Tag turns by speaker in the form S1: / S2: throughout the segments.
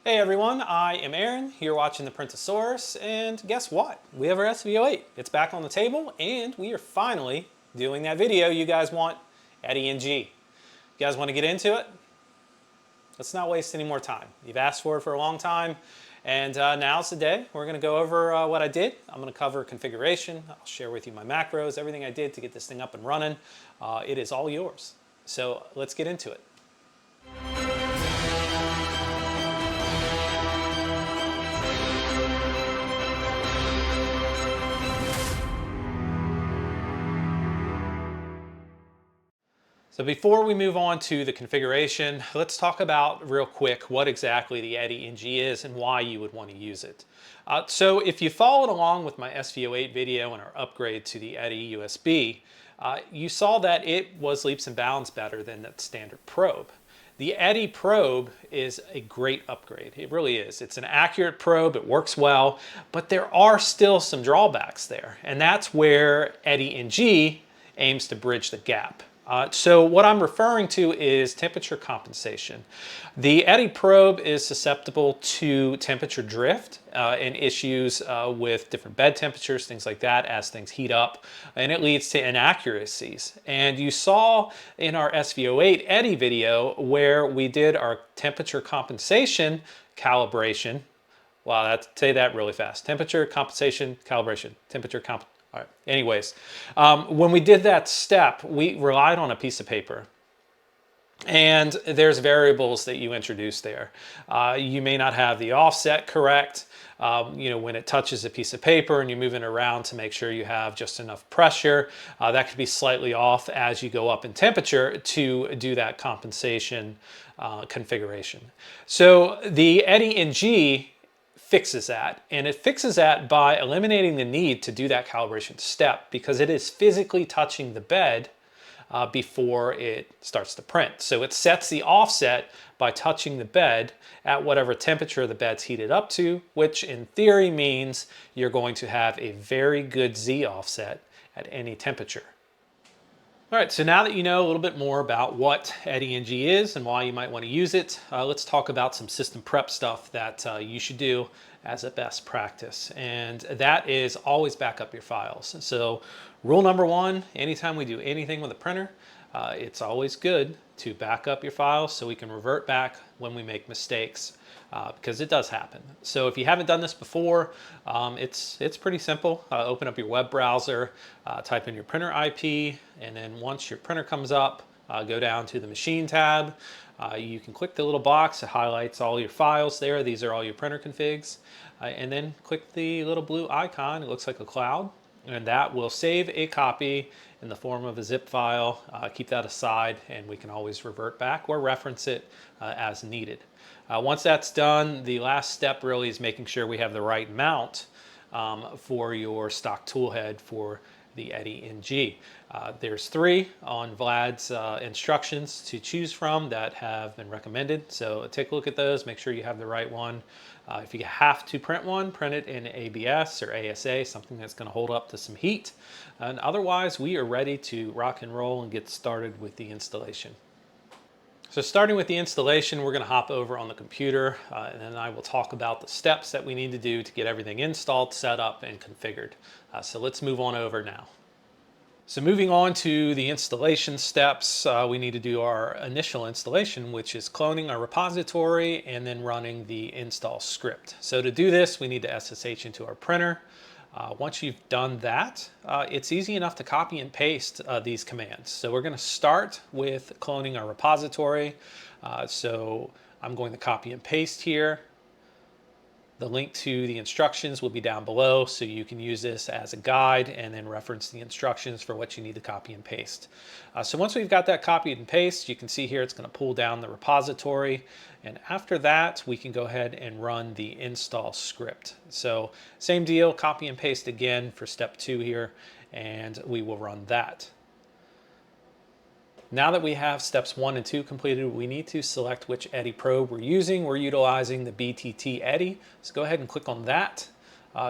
S1: Hey everyone, I am Aaron. You're watching the Printasaurus, and guess what? We have our SV08. It's back on the table, and we are finally doing that video you guys want, Eddy NG. You guys want to get into it? Let's not waste any more time. You've asked for it for a long time, and now's the day. We're going to go over what I did. I'm going to cover configuration. I'll share with you my macros, everything I did to get this thing up and running. It is all yours. So let's get into it. So before we move on to the configuration, let's talk about real quick what exactly the Eddy NG is and why you would want to use it. So if you followed along with my SV08 video and our upgrade to the Eddy USB, you saw that it was leaps and bounds better than the standard probe. The Eddy probe is a great upgrade. It really is. It's an accurate probe, it works well, but there are still some drawbacks there. And that's where Eddy NG aims to bridge the gap. So what I'm referring to is temperature compensation. The Eddy probe is susceptible to temperature drift and issues with different bed temperatures, things like that, as things heat up, and it leads to inaccuracies. And you saw in our SV08 Eddy video where we did our temperature compensation calibration. Wow, say that really fast. Temperature compensation calibration. Temperature comp. All right. Anyways, when we did that step, we relied on a piece of paper. And there's variables that you introduce there. You may not have the offset correct. When it touches a piece of paper and you're moving it around to make sure you have just enough pressure, that could be slightly off as you go up in temperature to do that compensation configuration. So the Eddy NG fixes that, and it fixes that by eliminating the need to do that calibration step because it is physically touching the bed before it starts to print. So it sets the offset by touching the bed at whatever temperature the bed's heated up to, which in theory means you're going to have a very good Z offset at any temperature. All right, so now that you know a little bit more about what Eddy NG is and why you might want to use it, let's talk about some system prep stuff that you should do as a best practice. And that is always back up your files. So rule number one, anytime we do anything with a printer, it's always good to back up your files so we can revert back when we make mistakes. Because it does happen. So if you haven't done this before, it's pretty simple. Open up your web browser, type in your printer IP, and then once your printer comes up, go down to the machine tab. You can click the little box that highlights all your files there. These are all your printer configs. And then click the little blue icon. It looks like a cloud. And that will save a copy in the form of a zip file. Keep that aside, and we can always revert back or reference it as needed. Once that's done, the last step really is making sure we have the right mount for your stock tool head for the Eddy NG. There's 3 on Vlad's instructions to choose from that have been recommended. So take a look at those, make sure you have the right one. If you have to print one, print it in ABS or ASA, something that's going to hold up to some heat. And otherwise, we are ready to rock and roll and get started with the installation. So starting with the installation, we're going to hop over on the computer and then I will talk about the steps that we need to do to get everything installed, set up, and configured. So let's move on over now. So moving on to the installation steps, we need to do our initial installation, which is cloning our repository and then running the install script. So to do this, we need to SSH into our printer. Once you've done that, it's easy enough to copy and paste these commands. So we're going to start with cloning our repository. So I'm going to copy and paste here. The link to the instructions will be down below, so you can use this as a guide and then reference the instructions for what you need to copy and paste. So once we've got that copied and pasted, you can see here it's going to pull down the repository. And after that, we can go ahead and run the install script. So same deal, copy and paste again for step 2 here, and we will run that. Now that we have steps 1 and 2 completed, we need to select which Eddy probe we're using. We're utilizing the BTT Eddy, so go ahead and click on that.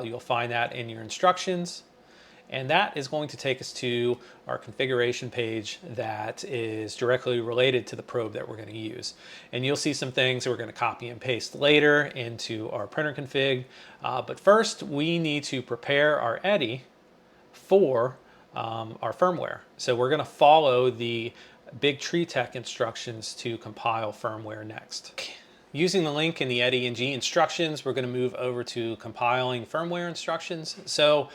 S1: You'll find that in your instructions. And that is going to take us to our configuration page that is directly related to the probe that we're going to use. And you'll see some things that we're going to copy and paste later into our printer config. But first, we need to prepare our Eddy for our firmware. So we're going to follow the Big Tree Tech instructions to compile firmware next. Using the link in the Eddy NG instructions, we're going to move over to compiling firmware instructions. So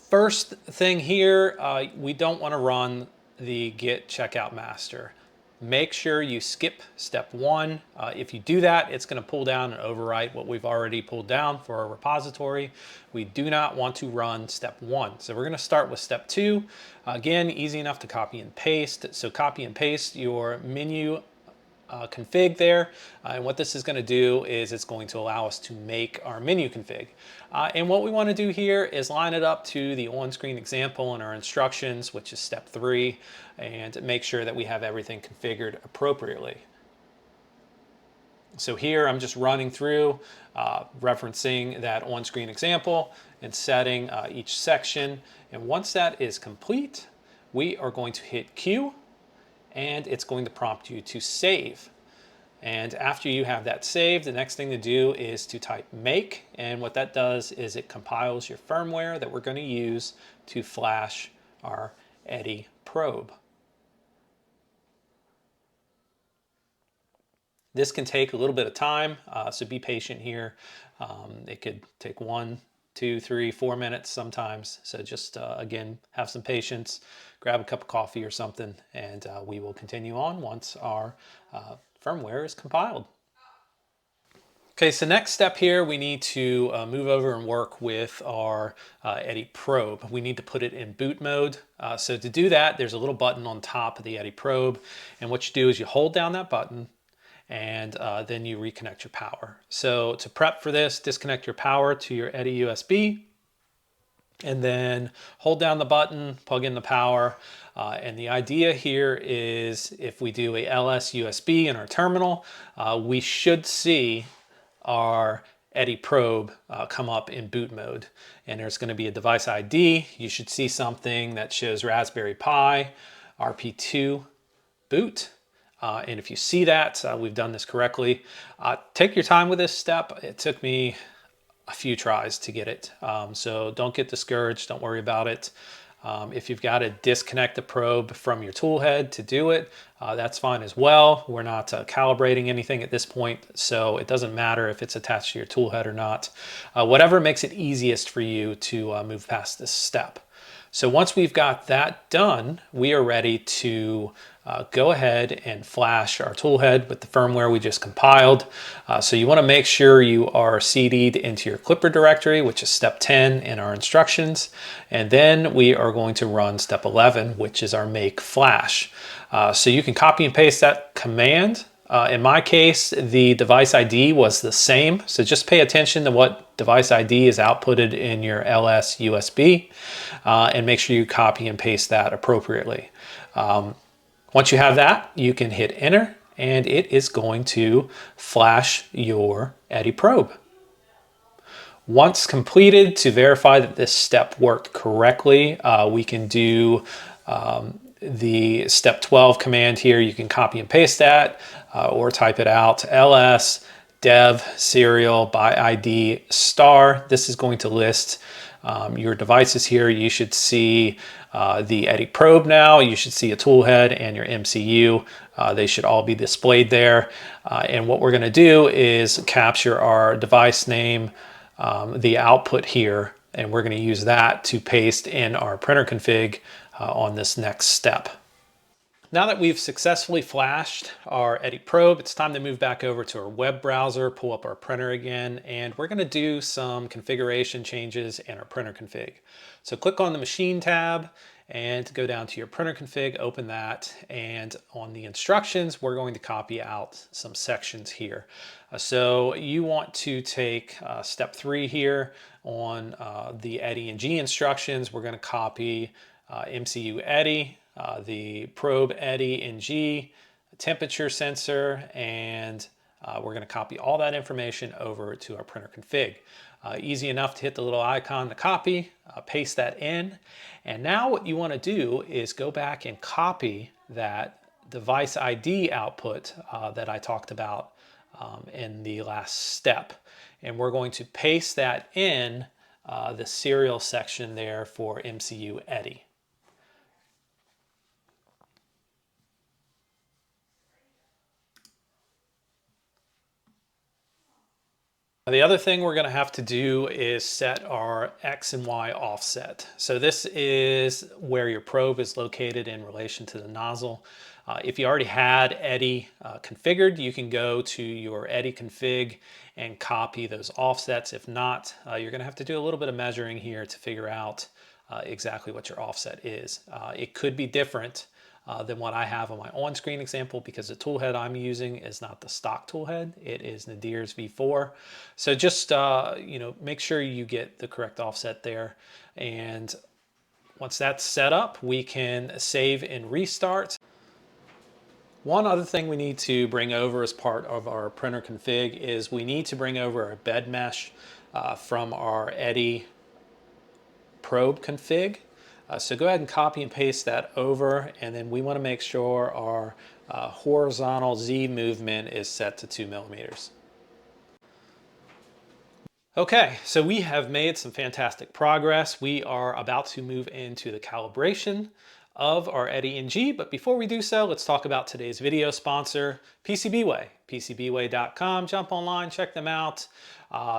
S1: first thing here, we don't want to run the git checkout master. Make sure you skip step 1. If you do that, it's going to pull down and overwrite what we've already pulled down for our repository. We do not want to run step 1. So we're going to start with step 2. Again, easy enough to copy and paste. So copy and paste your menu config there, and what this is going to do is it's going to allow us to make our menu config. And what we want to do here is line it up to the on-screen example in our instructions, which is step 3, and make sure that we have everything configured appropriately. So here I'm just running through, referencing that on-screen example and setting each section. And once that is complete, we are going to hit Q, and it's going to prompt you to save. And after you have that saved, the next thing to do is to type make, and what that does is it compiles your firmware that we're going to use to flash our Eddy probe. This can take a little bit of time, so be patient here. It could take 1, 2, 3, 4 minutes sometimes. So just, again, have some patience, grab a cup of coffee or something, and we will continue on once our firmware is compiled. Okay, so next step here, we need to move over and work with our Eddy probe. We need to put it in boot mode. So to do that, there's a little button on top of the Eddy probe, and what you do is you hold down that button, and then you reconnect your power. So to prep for this, disconnect your power to your Eddy USB, and then hold down the button, plug in the power. And the idea here is if we do a LS USB in our terminal, we should see our Eddy probe come up in boot mode. And there's going to be a device ID. You should see something that shows Raspberry Pi, RP2 boot. And if you see that, we've done this correctly. Take your time with this step. It took me a few tries to get it. So don't get discouraged. Don't worry about it. If you've got to disconnect the probe from your tool head to do it, that's fine as well. We're not calibrating anything at this point, so it doesn't matter if it's attached to your tool head or not. Whatever makes it easiest for you to move past this step. So once we've got that done, we are ready to go ahead and flash our toolhead with the firmware we just compiled. So you want to make sure you are CD'd into your Clipper directory, which is step 10 in our instructions. And then we are going to run step 11, which is our make flash. So you can copy and paste that command. In my case, the device ID was the same. So just pay attention to what device ID is outputted in your LS USB and make sure you copy and paste that appropriately. Once you have that, you can hit enter and it is going to flash your Eddy probe. Once completed, to verify that this step worked correctly, we can do the step 12 command here. You can copy and paste that or type it out. ls dev serial by ID star. This is going to list your devices here. You should see the Eddy probe now. You should see a tool head and your MCU. They should all be displayed there. And what we're going to do is capture our device name, the output here, and we're going to use that to paste in our printer config on this next step. Now that we've successfully flashed our Eddy probe, it's time to move back over to our web browser, pull up our printer again, and we're going to do some configuration changes in our printer config. So click on the machine tab and go down to your printer config, open that, and on the instructions, we're going to copy out some sections here. So you want to take step 3 here on the Eddy NG instructions. We're going to copy MCU Eddy, the probe Eddy NG, temperature sensor, and we're going to copy all that information over to our printer config. Easy enough to hit the little icon to copy, paste that in, and now what you want to do is go back and copy that device ID output that I talked about in the last step. And we're going to paste that in the serial section there for MCU Eddy. The other thing we're going to have to do is set our X and Y offset. So this is where your probe is located in relation to the nozzle. If you already had Eddy configured, you can go to your Eddy config and copy those offsets. If not, you're going to have to do a little bit of measuring here to figure out exactly what your offset is. It could be different than what I have on my on-screen example because the tool head I'm using is not the stock tool head. It is Nadir's V4. So just make sure you get the correct offset there. And once that's set up, we can save and restart. One other thing we need to bring over as part of our printer config is we need to bring over a bed mesh from our Eddy probe config. So go ahead and copy and paste that over, and then we want to make sure our horizontal Z movement is set to 2 millimeters. Okay, so we have made some fantastic progress. We are about to move into the calibration of our Eddy NG, but before we do so, let's talk about today's video sponsor, PCBWay. PCBWay.com, jump online, check them out.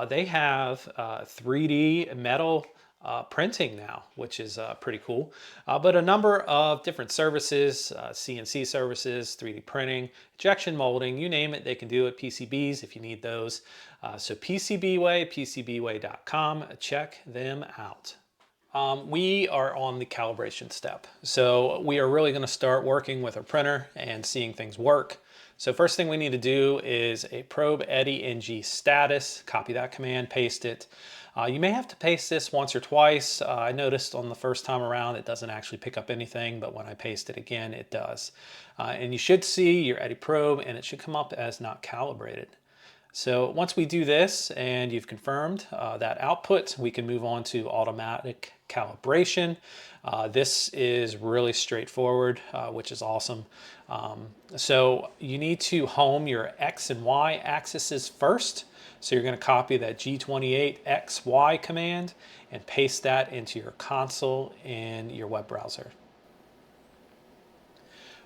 S1: They have 3D metal printing now, which is pretty cool, but a number of different services, CNC services, 3D printing, injection molding, you name it, they can do it. PCBs if you need those. So PCBWay, PCBWay.com, check them out. We are on the calibration step. So we are really going to start working with our printer and seeing things work. So first thing we need to do is a probe Eddy NG status, copy that command, paste it. You may have to paste this once or twice. I noticed on the first time around it doesn't actually pick up anything, but when I paste it again, it does. And you should see your Eddy probe and it should come up as not calibrated. So once we do this and you've confirmed that output, we can move on to automatic calibration. This is really straightforward, which is awesome. So you need to home your X and Y axes first. So you're going to copy that G28XY command and paste that into your console in your web browser.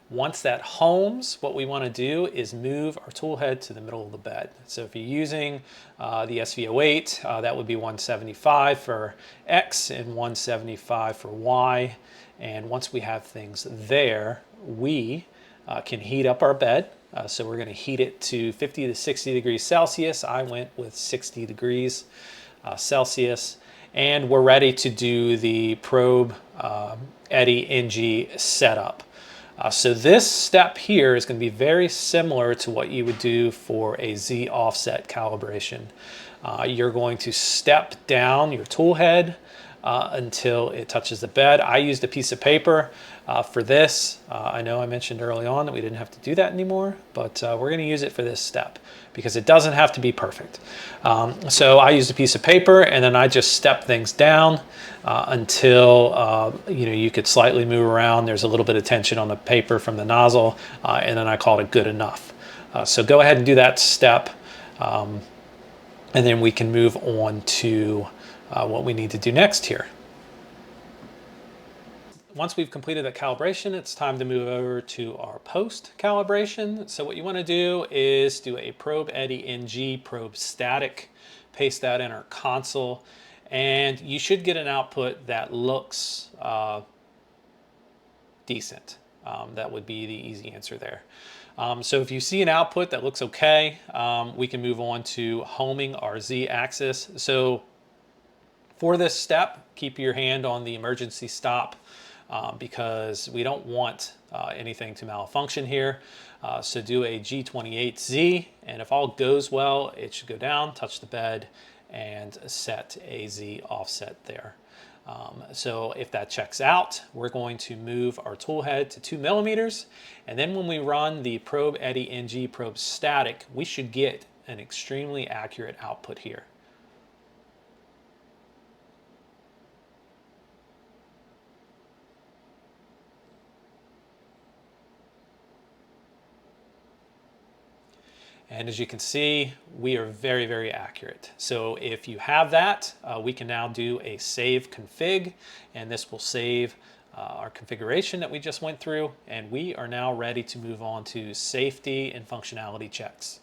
S1: Once that homes, what we want to do is move our tool head to the middle of the bed. So if you're using the SV08, that would be 175 for X and 175 for Y. And once we have things there, we can heat up our bed. So we're going to heat it to 50 to 60 degrees Celsius. I went with 60 degrees Celsius. And we're ready to do the probe Eddy NG setup. So this step here is going to be very similar to what you would do for a Z offset calibration. You're going to step down your tool head until it touches the bed. I used a piece of paper for this. I know I mentioned early on that we didn't have to do that anymore, but we're going to use it for this step because it doesn't have to be perfect. So I used a piece of paper and then I just step things down until you could slightly move around. There's a little bit of tension on the paper from the nozzle, and then I called it good enough. So go ahead and do that step, and then we can move on to what we need to do next here. Once we've completed that calibration, it's time to move over to our post calibration. So what you want to do is do a probe Eddy NG probe static, paste that in our console, and you should get an output that looks decent. That would be the easy answer there. So if you see an output that looks okay, we can move on to homing our Z axis. So for this step, keep your hand on the emergency stop because we don't want anything to malfunction here. So do a G28Z, and if all goes well, it should go down, touch the bed, and set a Z offset there. So if that checks out, we're going to move our tool head to 2 millimeters. And then when we run the probe Eddy NG probe static, we should get an extremely accurate output here. And as you can see, we are very, very accurate. So if you have that, we can now do a save config, and this will save our configuration that we just went through. And we are now ready to move on to safety and functionality checks.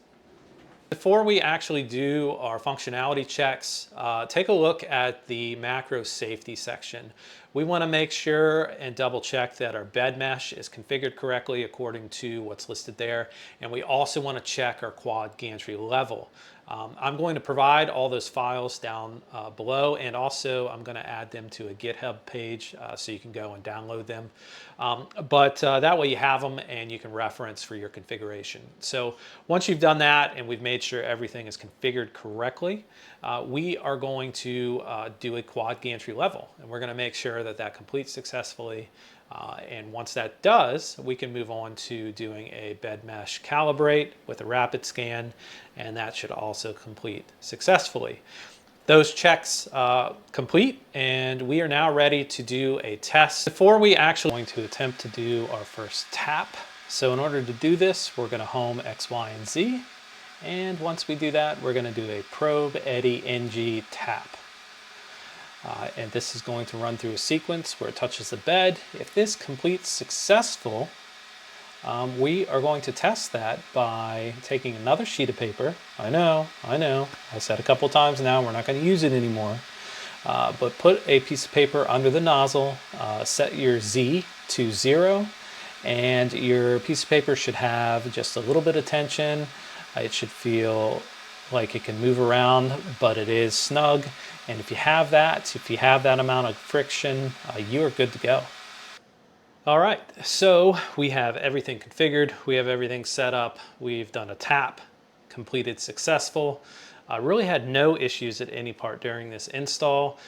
S1: Before we actually do our functionality checks, take a look at the macro safety section. We want to make sure and double check that our bed mesh is configured correctly according to what's listed there. And we also want to check our quad gantry level. I'm going to provide all those files down below, and also I'm going to add them to a GitHub page so you can go and download them. But that way you have them and you can reference for your configuration. So once you've done that and we've made sure everything is configured correctly, we are going to do a quad gantry level, and we're going to make sure that that completes successfully. And once that does, we can move on to doing a bed mesh calibrate with a rapid scan, and that should also complete successfully. Those checks complete, and we are now ready to do a test. Before we actually going to attempt to do our first tap. So in order to do this, we're going to home X, Y, and Z. And once we do that, we're going to do a probe Eddy NG tap. And this is going to run through a sequence where it touches the bed. If this completes successful, we are going to test that by taking another sheet of paper. I know, I said a couple times now, we're not going to use it anymore. But put a piece of paper under the nozzle, set your Z to 0, and your piece of paper should have just a little bit of tension. It should feel like it can move around, but it is snug. And if you have that amount of friction, you are good to go. All right, so we have everything configured. We have everything set up. We've done a tap, completed successful. Really had no issues at any part during this install.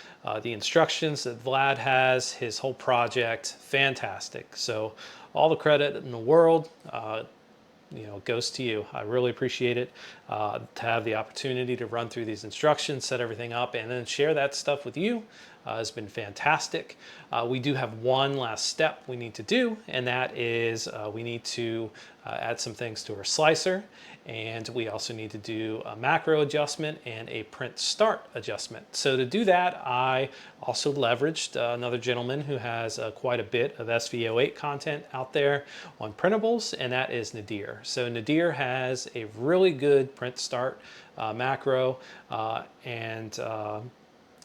S1: The instructions that Vlad has, his whole project, fantastic. So all the credit in the world, goes to you. I really appreciate it to have the opportunity to run through these instructions, set everything up, and then share that stuff with you. Has been fantastic. We do have one last step we need to do, and that is we need to add some things to our slicer, and we also need to do a macro adjustment and a print start adjustment. So to do that, I also leveraged another gentleman who has quite a bit of SV08 content out there on printables, and that is Nadir. So Nadir has a really good print start macro, and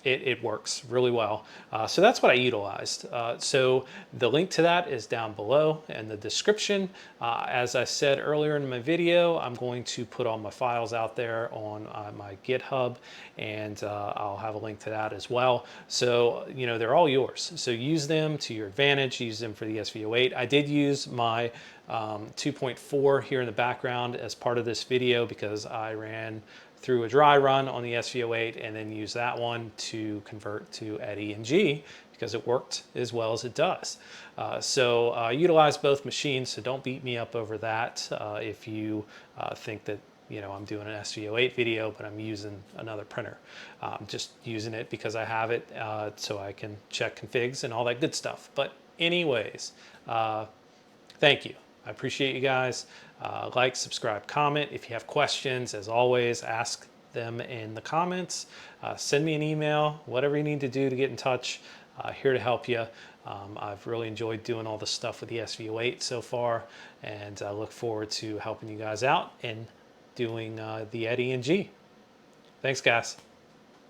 S1: it works really well. So that's what I utilized. So the link to that is down below in the description. As I said earlier in my video, I'm going to put all my files out there on my GitHub, and I'll have a link to that as well. So, they're all yours. So use them to your advantage, use them for the SV08. I did use my 2.4 here in the background as part of this video because I ran through a dry run on the SV08 and then use that one to convert to Eddy NG because it worked as well as it does. So utilize both machines, so don't beat me up over that if you think that I'm doing an SV08 video but I'm using another printer. I'm just using it because I have it so I can check configs and all that good stuff. But anyways, thank you. I appreciate you guys. Like, subscribe, comment. If you have questions, as always, ask them in the comments. Send me an email, whatever you need to do to get in touch. Here to help you. I've really enjoyed doing all this stuff with the SV08 so far, and I look forward to helping you guys out and doing the Eddy NG. Thanks, guys.